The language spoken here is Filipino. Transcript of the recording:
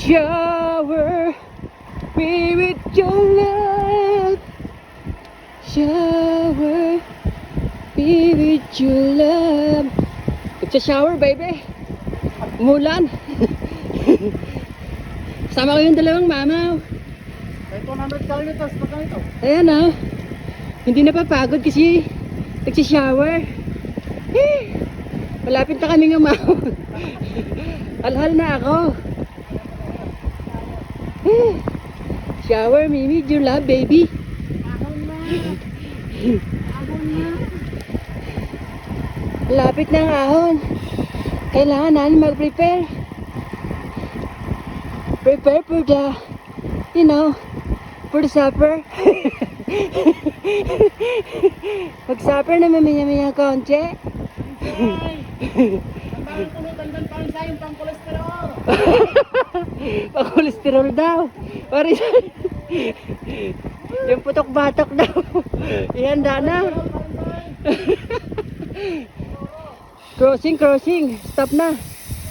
Shower me with your love. Shower me with your love. Magsa-shower, baby. Umulan. Sama ko yung dalawang mamaw. May 200 kilometers pa ito. Ayan o. Hindi napapagod kasi nagsa-shower. Malapit na kaming umaw. Halhal na ako. Shower me with your love, baby. Ahon na. Ahon na. Malapit na ang ahon. Kailangan natin mag-prepare. Prepare for the, you know, for the supper. Mag-supper na mamaya-maya konti. Ang tulutan pa rin sa yung pang-cholesterol. Pang-cholesterol daw. Pari yung putok-batok daw. Ihanda na. Crossing. Stop na.